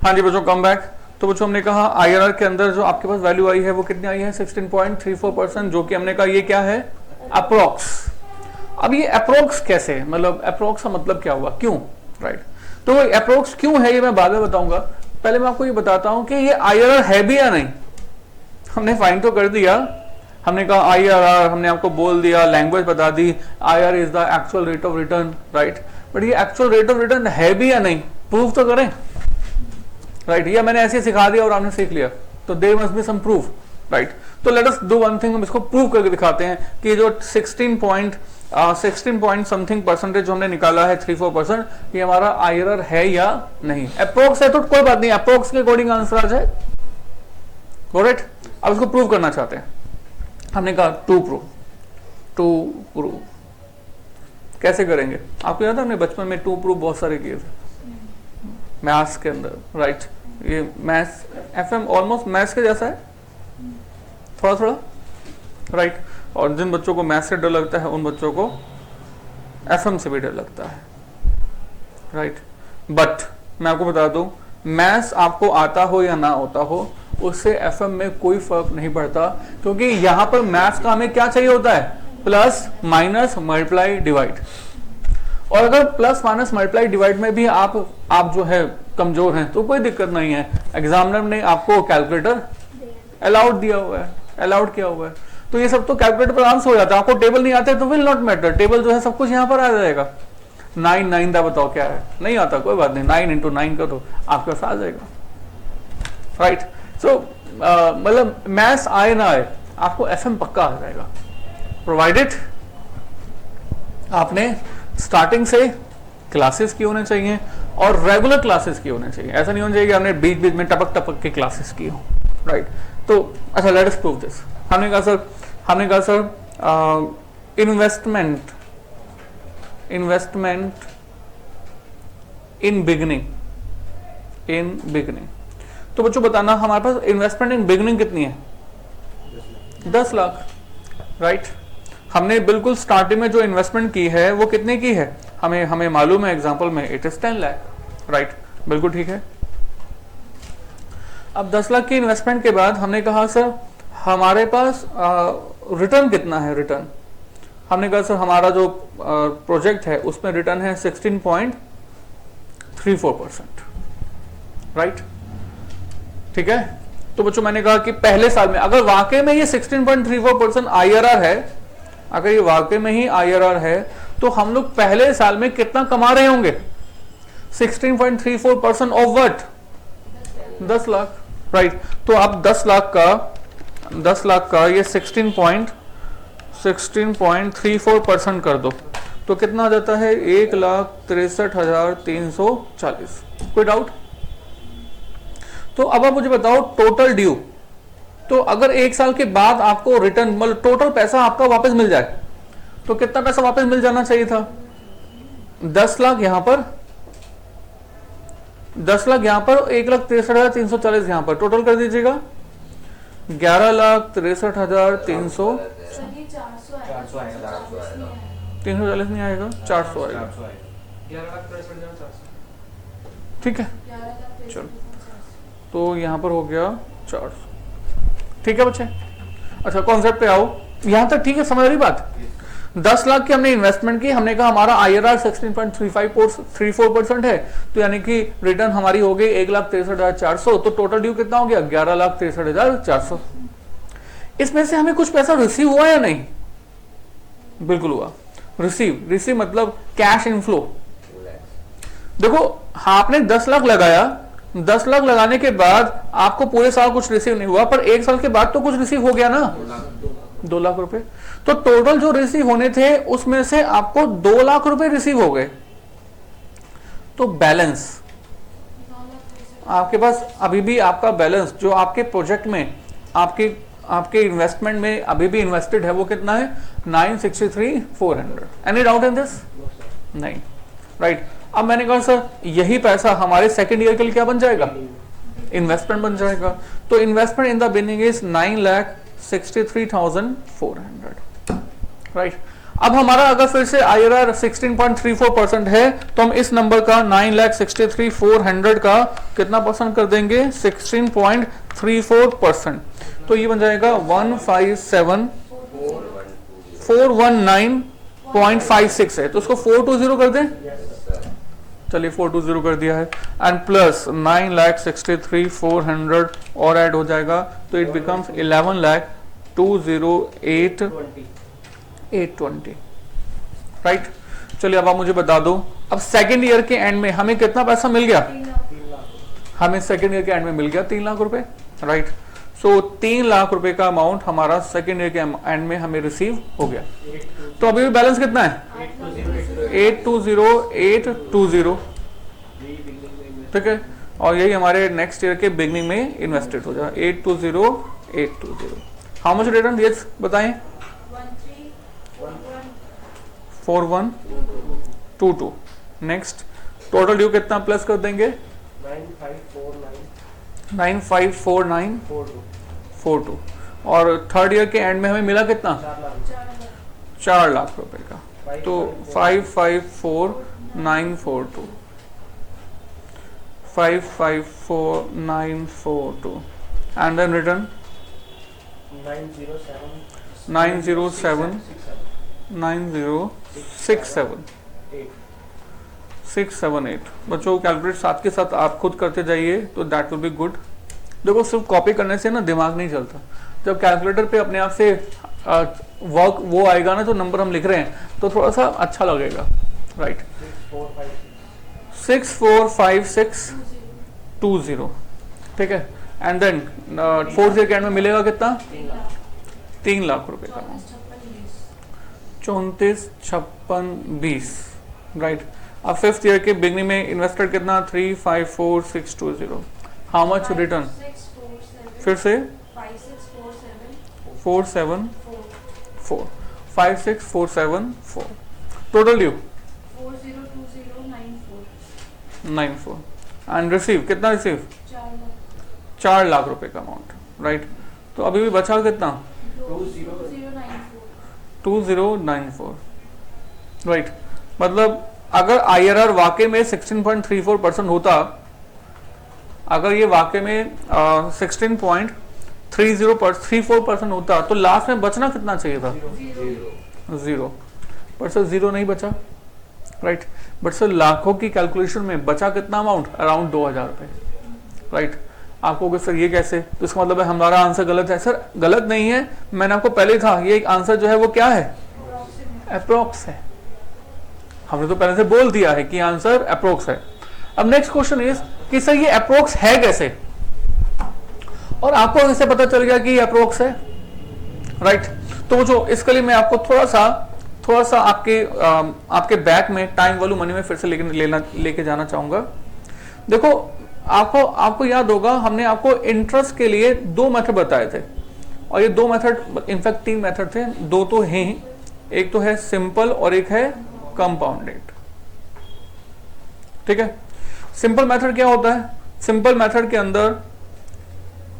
हाँ जी बच्चों, come back. तो बच्चों हमने कहा आईआरआर के अंदर जो आपके पास वैल्यू आई है वो कितनी आई है 16.34%, जो कि हमने कहा ये क्या है अप्रोक्स। अब ये अप्रोक्स कैसे, मतलब अप्रोक्स का मतलब क्या हुआ, क्यों, राइट। तो अप्रोक्स क्यों है ये मैं बाद में बताऊंगा। पहले मैं आपको ये बताता हूं कि ये आईआरआर है भी या नहीं। हमने फाइंड तो कर दिया, हमने कहा आईआरआर, हमने आपको बोल दिया, लैंग्वेज बता दी, IRR is the actual rate of return, right. But ये एक्चुअल रेट ऑफ रिटर्न है भी या नहीं, प्रूव तो करें, राइट। या मैंने ऐसे सिखा दिया और आपने सीख लिया, तो there must be some proof, right. तो let us do one thing, हम इसको प्रूव करके दिखाते हैं कि जो 16 पॉइंट समथिंग परसेंटेज जो हमने निकाला है 34%, ये हमारा आईआरआर है या नहीं। अप्रोक्स है तो कोई बात नहीं, अप्रोक्स के अकॉर्डिंग आंसर आ जाए, करेक्ट। अब इसको प्रूव करना चाहते हैं। हमने कहा टू प्रूव कैसे करेंगे। आपको याद है हमने बचपन में टू प्रूव बहुत सारे किए थे मैथ्स के अंदर, राइट। ये मैथ्स एफएम ऑलमोस्ट मैथ्स के जैसा है, थोड़ा थोड़ा, राइट। और जिन बच्चों को मैथ्स से डर लगता है उन बच्चों को एफएम से भी डर लगता है, राइट। बट मैं आपको बता दूं, मैथ्स आपको आता हो या ना आता हो, उससे एफएम में कोई फर्क नहीं पड़ता, क्योंकि यहां पर मैथ्स का हमें क्या चाहिए होता है, प्लस माइनस मल्टीप्लाई डिवाइड। और अगर प्लस माइनस मल्टीप्लाई डिवाइड में भी आप जो है कमजोर हैं तो कोई दिक्कत नहीं है, एग्जामिनर ने आपको कैलकुलेटर अलाउड दिया हुआ है, अलाउड किया हुआ है। तो ये सब तो कैलकुलेटर पर आंसर हो जाता है। आपको टेबल नहीं आता है तो विल नॉट मैटर, टेबल जो है सब कुछ यहाँ पर आ जाएगा। 9 दा बताओ क्या है, नहीं आता कोई बात नहीं, 9 × 9 का तो आपके पास आ जाएगा, राइट। सो मतलब मैथ्स आए ना आए आपको एफएम पक्का आ जाएगा, प्रोवाइडेड आपने स्टार्टिंग से क्लासेस की होने चाहिए और रेगुलर क्लासेस की होने चाहिए। ऐसा नहीं होना चाहिए कि हमने बीच बीच में टपक टपक के क्लासेस की हो, राइट। तो अच्छा, लेट अस प्रूव दिस। हमने कहा सर इन्वेस्टमेंट इन बिगनिंग। तो बच्चों बताना हमारे पास इन्वेस्टमेंट इन बिगनिंग कितनी है, 10 लाख, राइट। हमने बिल्कुल स्टार्टिंग में जो इन्वेस्टमेंट की है वो कितने की है, हमें मालूम है एग्जांपल में इट इज 10 लाख, राइट। बिल्कुल ठीक है। अब 10 लाख की इन्वेस्टमेंट के बाद हमने कहा सर हमारे पास रिटर्न कितना है, रिटर्न। हमने कहा सर हमारा जो प्रोजेक्ट है उसमें रिटर्न है 16.34%, राइट। ठीक है। तो बच्चों मैंने कहा कि पहले साल में अगर वाकई में ये 16.34% आईआरआर है, अगर ये वाकई में ही आईआरआर है, तो हम लोग पहले साल में कितना कमा रहे होंगे, 16.34% ऑफ व्हाट, 10 लाख, राइट। तो आप 10 लाख का ये 16.34% कर दो तो कितना आ जाता है, 1,63,340। कोई डाउट। तो अब आप मुझे बताओ टोटल ड्यू। तो अगर एक साल के बाद आपको रिटर्न मतलब टोटल पैसा आपका वापस मिल जाए तो कितना पैसा वापस मिल जाना चाहिए था, 10 लाख यहां पर, 10 लाख यहां पर, 1,63,340 यहां पर, टोटल कर दीजिएगा 11,63,340 नहीं आएगा, 400 आएगा, ठीक है। चलो तो यहां पर हो गया 400, ठीक है बच्चे। अच्छा कॉन्सेप्ट पे आओ, यहां तक ठीक है, समझ रही बात। 10 लाख की हमने इन्वेस्टमेंट की, हमने कहा हमारा आईआरआर 16.34% है, तो यानी कि रिटर्न हमारी हो गई 1,63,400। तो टोटल ड्यू कितना हो गया, 11,63,400। इसमें से हमें कुछ पैसा रिसीव हुआ या नहीं, बिल्कुल हुआ। रिसीव मतलब कैश इनफ्लो। देखो आपने 10 लाख लगाया, 10 लाख लगाने के बाद आपको पूरे साल कुछ रिसीव नहीं हुआ, पर एक साल के बाद तो कुछ रिसीव हो गया ना, 2 लाख रुपए। तो टोटल जो रिसीव होने थे उसमें से आपको 2 लाख रुपए रिसीव हो गए। तो बैलेंस आपके पास अभी भी, आपका बैलेंस जो आपके प्रोजेक्ट में आपके इन्वेस्टमेंट में अभी भी इन्वेस्टेड है वो कितना है, 963,400। एनी डाउट इन दिस, नहीं, राइट। अब मैंने कहा सर यही पैसा हमारे सेकेंड ईयर के लिए क्या बन जाएगा, इन्वेस्टमेंट बन जाएगा। तो investment in the beginning is 9,63,400, right. अब हमारा अगर फिर से IRR 16.34% है तो हम इस नंबर का 9,63,400 का कितना परसेंट कर देंगे, 16.34%। तो ये बन जाएगा 157,419.56 है, तो उसको 420 कर दें। चलिए 420 कर दिया है, एंड प्लस 9,63,400 और ऐड हो जाएगा तो इट बिकम्स 11,02,0820, राइट। चलिए अब आप मुझे बता दो, अब सेकेंड ईयर के एंड में हमें कितना पैसा मिल गया, हमें सेकेंड ईयर के एंड में मिल गया 3 लाख रुपए, राइट। सो 3 लाख रुपए का अमाउंट हमारा सेकेंड ईयर के एंड में हमें रिसीव हो गया। तो अभी भी बैलेंस कितना है, 820,820, ठीक है, और यही हमारे नेक्स्ट ईयर के बिगनिंग में इन्वेस्टेड हो जाएगा 820,820। हाउ मच रिटर्न, ये बताएं। 4122। नेक्स्ट टोटल ड्यू कितना प्लस कर देंगे, 954942, और थर्ड ईयर के एंड में हमें मिला कितना, 4 लाख रुपए का, तो 554942, 554942, एंड देन रिटर्न 907,678। बच्चों कैलकुलेट साथ के साथ आप खुद करते जाइए तो दैट विल बी गुड। देखो सिर्फ कॉपी करने से ना दिमाग नहीं चलता, जब कैलकुलेटर पे अपने आप से वर्क वो आएगा ना, जो नंबर हम लिख रहे हैं, तो थोड़ा सा अच्छा लगेगा, राइट। 645620, ठीक है, एंड देन फोर्थ ईयर के एंड में मिलेगा कितना, 3 लाख रुपए का, 345620, राइट। अब फिफ्थ ईयर के बिगनिंग में इन्वेस्टेड कितना, 354620। हाउ मच रिटर्न, फिर से 474 56474, टोटल ड्यू 402094, एंड रिसीव कितना, रिसीव 4 लाख रुपए का अमाउंट, राइट। तो अभी भी बचा कितना, 2094, राइट। मतलब अगर IRR वाकई में 16.34% होता, अगर ये वाकई में 16.34% होता, तो लास्ट में बचना कितना चाहिए था, 0, पर सर 0 नहीं बचा, राइट। बट सर लाखों की कैलकुलेशन में बचा कितना अमाउंट, अराउंड 2000 रुपए, राइट। आपको सर ये कैसे, तो इसका मतलब है हमारा आंसर गलत है। सर गलत नहीं है, मैंने आपको पहले था, ये आंसर जो है वो क्या है, अप्रोक्स है। हमने तो पहले से बोल दिया है कि आंसर अप्रोक्स है। अब नेक्स्ट क्वेश्चन इज कि सर ये अप्रोक्स है कैसे, और आपको कैसे पता चल गया कि ये अप्रोक्स है, राइट। तो जो इसके लिए मैं आपको थोड़ा सा आपके बैक में टाइम वैल्यू मनी में फिर से लेके जाना चाहूंगा। देखो आपको याद होगा, हमने आपको इंटरेस्ट के लिए 2 मेथड बताए थे, और ये 2 मेथड इनफैक्ट 3 मेथड थे, 2 तो हैं ही, एक तो है सिंपल और एक है कंपाउंडेड, ठीक है। सिंपल मेथड क्या होता है, सिंपल मेथड के अंदर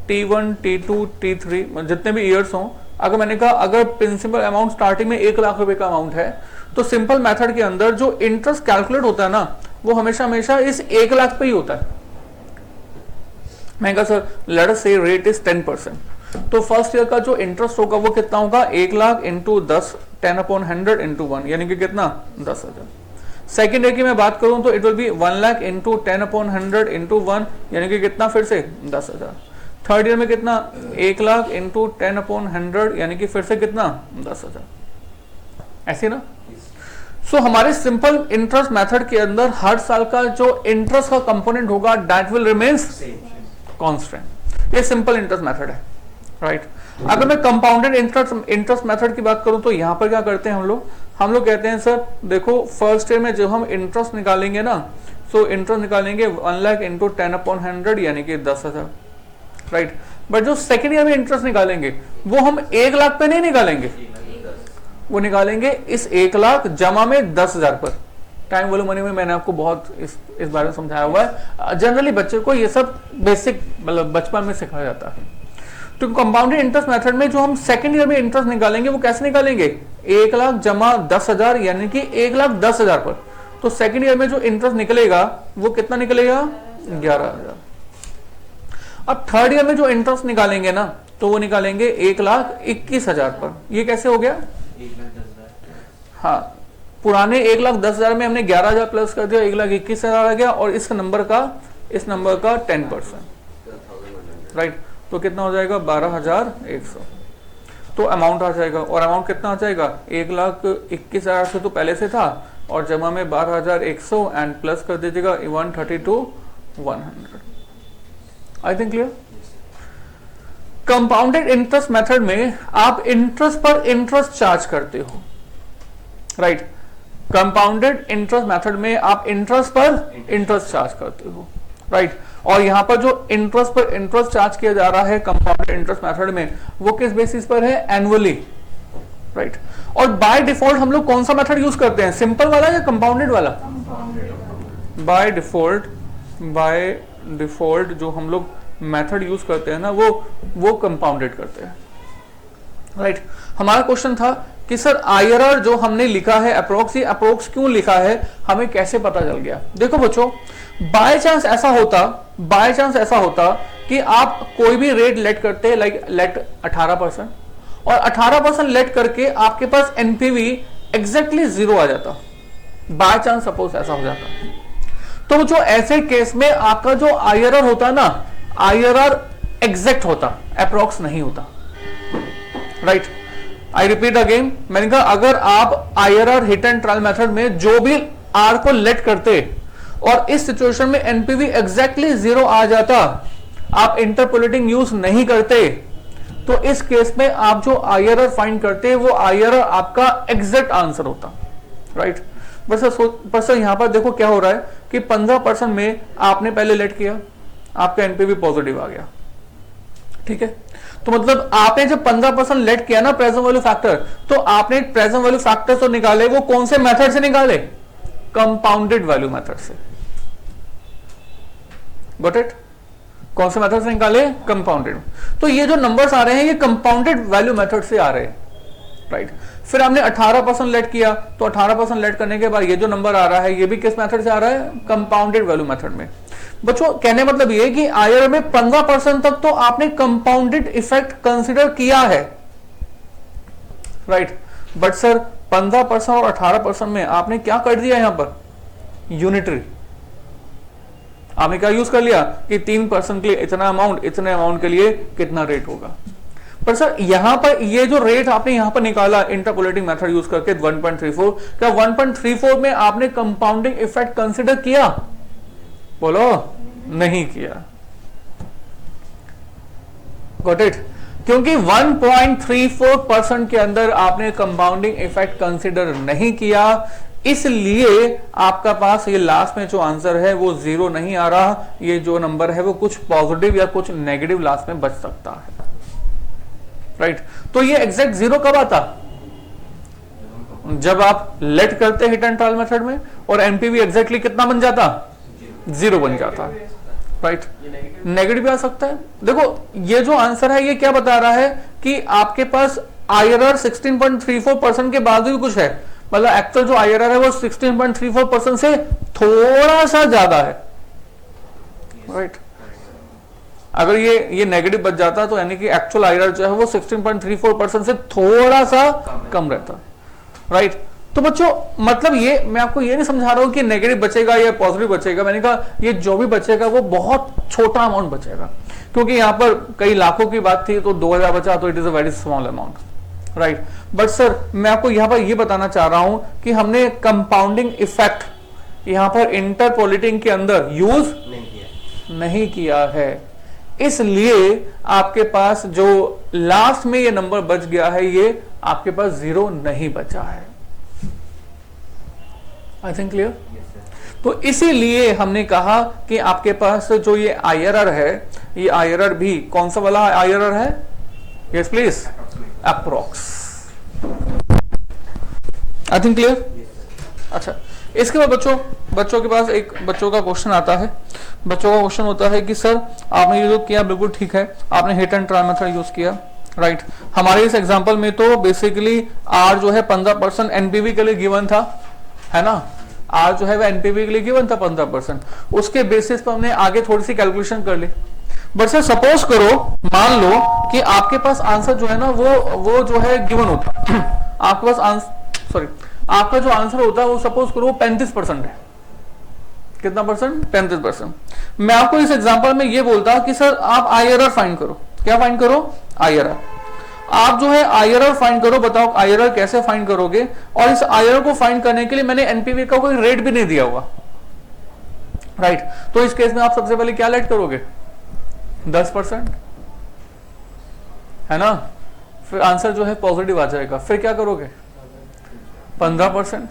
T1 T2 T3 जितने भी ईयर्स हों, अगर मैंने कहा अगर प्रिंसिपल अमाउंट स्टार्टिंग में 1 लाख रुपए का अमाउंट है, तो सिंपल मेथड के अंदर जो इंटरेस्ट कैलकुलेट होता है ना, वो हमेशा इस 1 लाख पे ही होता है। मैं कहा सर लेट अस से रेट इज 10%, तो फर्स्ट ईयर का जो इंटरेस्ट होगा वो कितना होगा, 1 लाख इंटू 10, 10/100 इंटू 1, यानी कि कितना, 10,000। सेकेंड ईयर की मैं बात करूं तो it will be 1 lakh into 10/100 into 1, यानी कि कितना, फिर से 10,000। थर्ड ईयर में कितना, 1 लाख इंटू 10/100, यानी कि फिर से कितना, 10,000, ऐसे ना। सो हमारे सिंपल इंटरेस्ट मेथड के अंदर हर साल का जो इंटरेस्ट का कंपोनेंट होगा दैट विल रिमेन्स कांस्टेंट। ये सिंपल इंटरेस्ट मेथड है, राइट। अगर मैं कंपाउंडेड इंटरेस्ट मेथड की बात करूं तो यहां पर क्या करते हैं हम लोग कहते हैं सर देखो फर्स्ट ईयर में जो हम इंटरेस्ट निकालेंगे ना, सो इंटरेस्ट निकालेंगे 1 लाख इंटू 10/100, यानी कि 10,000, राइट। बट जो सेकेंड ईयर में इंटरेस्ट निकालेंगे वो हम 1 लाख पे नहीं निकालेंगे, वो निकालेंगे इस 1 लाख जमा में 10,000 पर। टाइम वैल्यू मनी में मैंने आपको बहुत इस बारे में समझाया हुआ है। जनरली बच्चे को ये सब बेसिक मतलब बचपन में सिखाया जाता है। तो कंपाउंडेड इंटरेस्ट मेथड में जो हम सेकेंड ईयर में इंटरेस्ट निकालेंगे वो कैसे निकालेंगे, 1 लाख जमा 10,000 यानी कि 1,10,000 पर। तो सेकेंड ईयर में जो इंटरेस्ट निकलेगा वो कितना निकलेगा, 11,000। अब थर्ड ईयर में जो इंटरेस्ट निकालेंगे ना तो वो निकालेंगे 1,21,000 पर। ये कैसे हो गया, 1,10,000। हाँ, पुराने 1,10,000 में हमने 11,000 प्लस कर दिया, 1,21,000 आ गया, और इस नंबर का 10%, राइट। तो कितना हो जाएगा, 12,100। तो अमाउंट आ जाएगा, और अमाउंट कितना आ जाएगा, 1,21,000 से तो पहले से था, और जमा में 12,100 एंड प्लस कर दीजिएगा 132,100। I think clear. Compounded interest method में आप इंटरेस्ट पर इंटरेस्ट चार्ज करते हो, राइट। कंपाउंडेड इंटरेस्ट मेथड में आप इंटरेस्ट पर इंटरेस्ट चार्ज करते हो, राइट। और यहां पर जो इंटरेस्ट पर इंटरेस्ट चार्ज किया जा रहा है कंपाउंडेड इंटरेस्ट मेथड में, वो किस बेसिस पर है, एनुअली, राइट। और बाय डिफॉल्ट हम लोग कौन सा मेथड यूज करते हैं, सिंपल वाला या कंपाउंडेड वाला, बाय डिफॉल्ट जो हम लोग मेथड यूज करते हैं ना वो कंपाउंडेड करते हैं, राइट। हमारा क्वेश्चन था कि सर आईआरआर जो हमने लिखा है अप्रोक्स, ये अप्रोक्स क्यों लिखा है, हमें कैसे पता चल गया। देखो बच्चों, बाय चांस ऐसा होता कि आप कोई भी रेट लेट करते, लाइक लेट 18%, और 18% लेट करके आपके पास एनपीवी एग्जैक्टली 0 आ जाता, बाय चांस सपोज ऐसा हो जाता, तो जो ऐसे केस में आपका जो आईआरआर होता ना, आईआरआर एग्जैक्ट होता, अप्रोक्स नहीं होता, राइट। आई रिपीट अगेन, मैंने कहा अगर आप IRR hit and trial method में जो भी आर को लेट करते और इस सिचुएशन में एनपीवी एग्जैक्टली 0 आ जाता, आप इंटरपोलेटिंग यूज नहीं करते, तो इस केस में आप जो आईआरआर फाइंड करते वो आईआरआर आपका एग्जैक्ट आंसर होता, राइट। बस यहां पर देखो क्या हो रहा है कि 15% में आपने पहले लेट किया, आपका एनपीवी पॉजिटिव आ गया, ठीक है। तो मतलब आपने जब 15% लेट किया ना प्रेजेंट वैल्यू फैक्टर, तो आपने प्रेजेंट वैल्यू फैक्टर तो निकाले, वो कौन से मेथड से निकाले, कंपाउंडेड वैल्यू मेथड से, गॉट इट। कौन से मेथड से निकाले, कंपाउंडेड। तो ये जो नंबर्स आ रहे हैं ये कंपाउंडेड वैल्यू मेथड से आ रहे हैं, राइट। फिर हमने 18% लेट किया, तो 18% लेट करने के बाद ये जो नंबर आ रहा है ये भी किस मेथड से आ रहा है, कंपाउंडेड वैल्यू मेथड में। बच्चों कहने मतलब ये कि आईआरआर में 15% तक तो आपने कंपाउंडेड इफेक्ट कंसीडर किया है, राइट। बट सर 15% और 18% में आपने क्या कर दिया, यहां पर यूनिटरी, आपने क्या यूज कर लिया कि 3% के लिए इतना अमाउंट, इतने अमाउंट के लिए कितना रेट होगा। पर सर यहां पर ये जो रेट आपने यहां पर निकाला इंटरपोलेटिंग मेथड यूज करके 1.34, क्या 1.34 में आपने कंपाउंडिंग इफेक्ट कंसीडर किया, बोलो, नहीं किया, गॉट इट। क्योंकि 1.34% के अंदर आपने कंपाउंडिंग इफेक्ट कंसीडर नहीं किया, इसलिए आपका पास ये लास्ट में जो आंसर है वो 0 नहीं आ रहा, ये जो नंबर है वो कुछ पॉजिटिव या कुछ नेगेटिव लास्ट में बच सकता है, राइट। तो ये एग्जैक्ट 0 कब आता, जब आप लेट करते हिट एंड ट्रायल मेथड में और एमपीवी एग्जैक्टली कितना बन जाता, 0 बन जाता, राइट। नेगेटिव भी आ सकता है। देखो ये जो आंसर है ये क्या बता रहा है कि आपके पास आईआरआर 16.34% के बाद भी कुछ है, मतलब एक्चुअल जो आईआरआर है वो 16.34% से थोड़ा सा ज्यादा है, राइट। अगर ये नेगेटिव बच जाता तो यानी कि एक्चुअल आईआरआर जो है वो 16.34% से थोड़ा सा कम रहता, राइट। तो बच्चों मतलब ये मैं आपको ये नहीं समझा रहा हूं कि नेगेटिव बचेगा या पॉजिटिव बचेगा, मैंने कहा ये जो भी बचेगा वो बहुत छोटा अमाउंट बचेगा, क्योंकि यहां पर कई लाखों की बात थी तो 2000 बचा तो it is a very small amount, right. But sir मैं आपको यहां पर ये बताना चाह रहा हूं कि हमने कंपाउंडिंग इफेक्ट यहां पर इंटरपोलेटिंग के अंदर यूज नहीं किया है, इसलिए आपके पास जो लास्ट में ये नंबर बच गया है ये आपके पास 0 नहीं बचा है। I think clear. तो इसीलिए हमने कहा कि आपके पास जो ये आईआरआर है, ये आईआरआर भी कौन सा वाला आईआरआर है, yes please, approx. I think clear. अच्छा इसके बाद बच्चों के पास एक बच्चों का क्वेश्चन आता है। बच्चों का क्वेश्चन होता है कि सर आपने ये जो किया बिल्कुल ठीक है, आपने hit and try method use किया, राइट। हमारे इस एग्जांपल में तो बेसिकली आर जो है 15% एनपीवी के लिए गिवन था, है ना। आर जो है वो एनपीवी के लिए गिवन था 15%, उसके बेसिस पर हमने आगे थोड़ी सी कैलकुलेशन कर ली। बट सर सपोज करो, मान लो कि आपके पास आंसर जो है ना वो जो है गिवन होता आपके पास आंसर आपका जो आंसर होता है वो सपोज करो 35% है। कितना परसेंट? 35%। मैं आपको इस एग्जांपल में ये बोलता कि सर आप आईआरआर फाइंड करो। क्या फाइंड करो? आईआरआर। आप जो है आईआरआर फाइंड करो। बताओ आईआरआर कैसे फाइंड करोगे? और इस आईआरआर को फाइंड करने के लिए मैंने एनपीवी का कोई रेट भी नहीं दिया हुआ, राइट। तो इस केस में आप सबसे पहले क्या लेट करोगे? 10%, है ना। फिर आंसर जो है पॉजिटिव आ जाएगा। फिर क्या करोगे? 15%।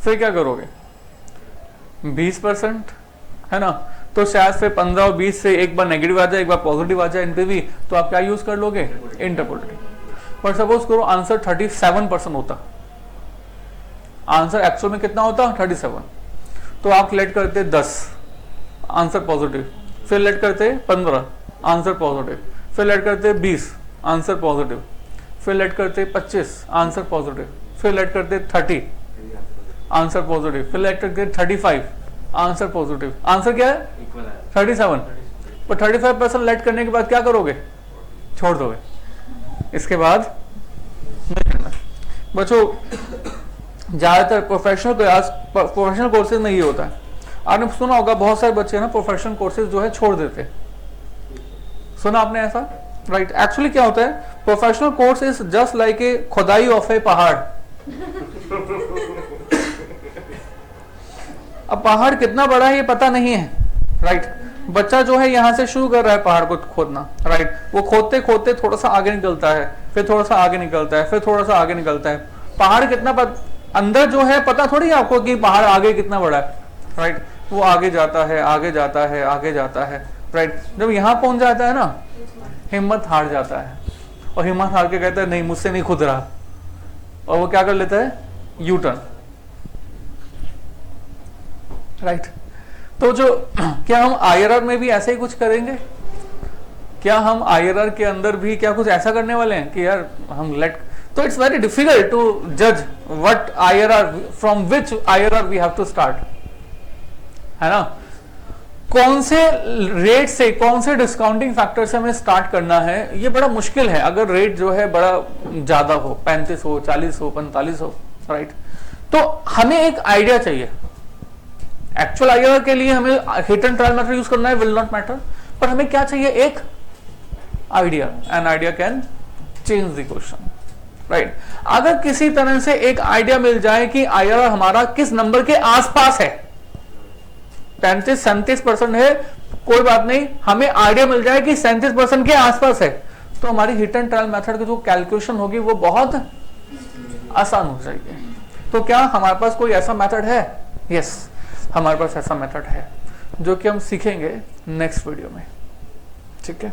फिर क्या करोगे? 20%, है ना। तो शायद फिर 15 और 20 से एक बार नेगेटिव आ जाए, एक बार पॉजिटिव आ जाए एनपीवी, तो आप क्या यूज कर लोगे? इंटरपोलेटिंग। पर सपोज करो आंसर 37% होता, आंसर एक्चुअल में कितना होता? 37। तो आप लेट करते 10, आंसर पॉजिटिव। फिर लेट करते 15, आंसर पॉजिटिव। फिर लेट करते 20, आंसर पॉजिटिव। फिर लेट करते 25, आंसर पॉजिटिव। फिर लेट करते 30, आंसर पॉजिटिव। फिर लेट करते 35, आंसर पॉजिटिव। आंसर क्या है? 37। पर 35% लेट करने के बाद क्या करोगे? छोड़ दोगे। इसके बाद नहीं करना। बच्चों ज्यादातर प्रोफेशनल कोर्सेज में ये होता है। आपने सुना होगा बहुत सारे बच्चे ना प्रोफेशनल कोर्सेज जो है छोड़ देते हैं। सुना आपने ऐसा? राइट। एक्चुअली क्या होता है, professional course is just like a खुदाई ऑफ ए पहाड़। अब पहाड़ कितना बड़ा है ये पता नहीं है, राइट। बच्चा जो है यहाँ से शुरू कर रहा है पहाड़ को खोदना, राइट। वो खोदते खोदते थोड़ा सा आगे निकलता है, फिर थोड़ा सा आगे निकलता है, फिर थोड़ा सा आगे निकलता है। पहाड़ कितना अंदर जो है पता थोड़ी है आपको कि पहाड़ आगे कितना बड़ा है, राइट। वो आगे जाता है, आगे जाता है, आगे जाता है, राइट। जब यहाँ पहुंच जाता है ना, हिम्मत हार जाता है और हिम्मत हार के कहता है नहीं मुझसे नहीं खुद रहा, और वो क्या कर लेता है? U turn, right. तो जो क्या हम आईआरआर में भी ऐसे ही कुछ करेंगे? क्या हम आईआरआर के अंदर भी क्या कुछ ऐसा करने वाले हैं कि यार हम लेट, तो इट्स वेरी डिफिकल्ट टू जज what IRR, from which IRR we have to start, है ना। कौन से रेट से, कौन से डिस्काउंटिंग फैक्टर से हमें स्टार्ट करना है, ये बड़ा मुश्किल है। अगर रेट जो है बड़ा ज्यादा हो, 35 हो, 40 हो, 45 हो, राइट। तो हमें एक आइडिया चाहिए। एक्चुअल आईआरआर के लिए हमें hit and trial method use करना है, विल नॉट मैटर। पर हमें क्या चाहिए? एक idea. An idea can change the question, right. अगर किसी तरह से एक आइडिया मिल जाए कि आईआरआर हमारा किस नंबर के आसपास है, 35-37% है, कोई बात नहीं, हमें आइडिया मिल जाए कि 37% के आसपास है, तो हमारी हिट एंड ट्रायल मेथड की जो कैलकुलेशन होगी वो बहुत आसान हो जाएगी। तो क्या हमारे पास कोई ऐसा मेथड है? यस, हमारे पास ऐसा मेथड है जो कि हम सीखेंगे नेक्स्ट वीडियो में, ठीक है।